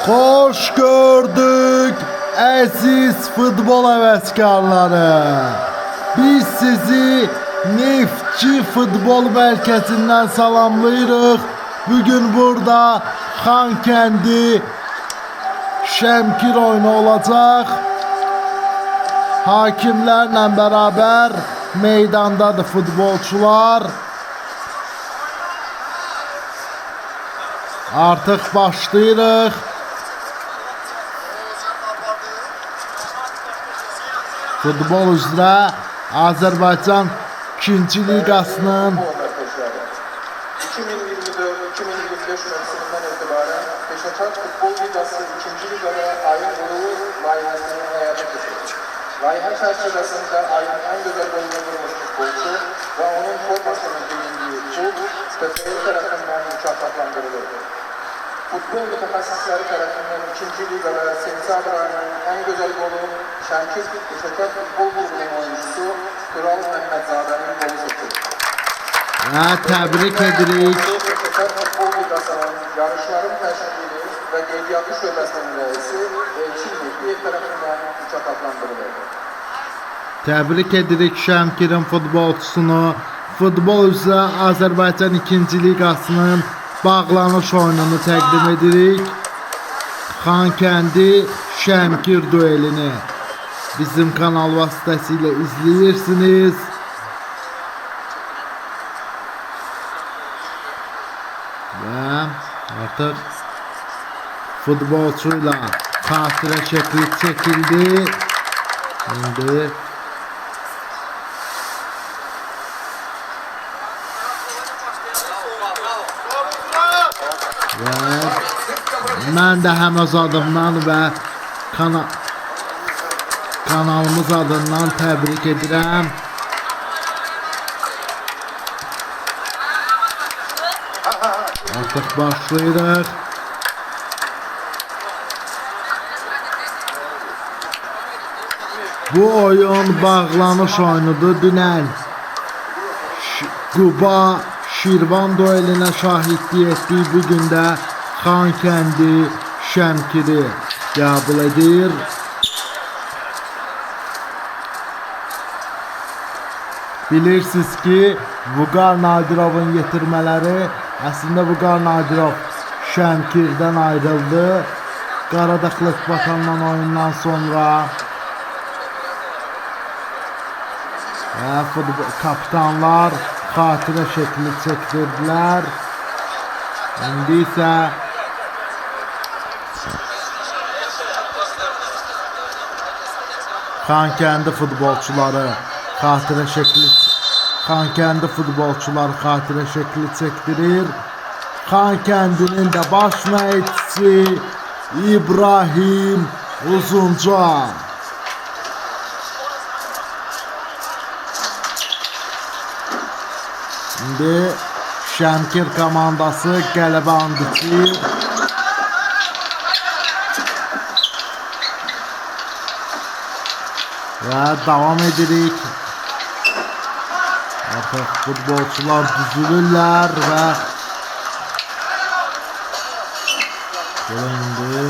Hoş gördük əziz futbol həvəskarları. Biz sizi Neftçi Futbol Mərkəzindən salamlayırıq. Bugün burada Xankəndi Şəmkir oyunu olacaq. Hakimlərlə bərabər meydandadır futbolçular. Artıq başlayırıq. Futbol üzrə Azərbaycan 2-ci liqasının 2024-2025 mövsümündən etibarən Peşəkar Futbol Liqası 2-ci liqada ayın qurulu layihəsini həyata keçirir. Layihə çərçivəsində ayın ən gözəl golunu vurmuş futbolçu və onun formasını geyindiyi klub PFL tərəfindən mükafatlandırılır. Futbol mütəxəssisləri tərəfindən 2-ci liqada sentyabr ayının ən gözəl qolu Şəmkir Peşəkar Futbol Klubunun oyuncusu Tural Məhmədzadənin qolu seçilir. Təbrik edirik. Peşəkar Futbol Liqasının yarışların təşkili və qeydiyyatı şöbəsinin rəisi Elçin Mehdiyev tərəfindən mükafatlandırılır. Təbrik edirik Şəmkirin futbolçusunu. Futbol üzrə Azərbaycan 2-ci liqasının bağlanış oyununu təqdim edirik. Xankəndi Şəmkir duelini bizim kanal vasitəsilə izləyirsiniz. Və artıq futbolçuyla xatirə şəkli çəkildi. İndi mən də həm öz adımdan və kanalımız adından təbrik edirəm. Artıq başlayırıq. Bu oyun bağlanış oyunudur. Dünən Quba Şirvan duelinə şahidlik etdik. Bugün də Xankəndi Şəmkiri qəbul edir. Bilirsiniz ki, Vüqar Nadirovun yetirmələri əslində Vüqar Nadirov Şəmkirdən ayrıldı. Qaradaqlıq Bakandan oyundan sonra kapitanlar xatirə şəkli çəkdirdilər. İndi isə Xankəndi futbolçuları xatirə şəkli çəkdirir. Xankəndinin də baş məşqçisi İbrahim Uzuncan. İndi Şəmkir komandası qələbə and içir. Və davam edirik. Artıq futbolçular düzülürlər və indi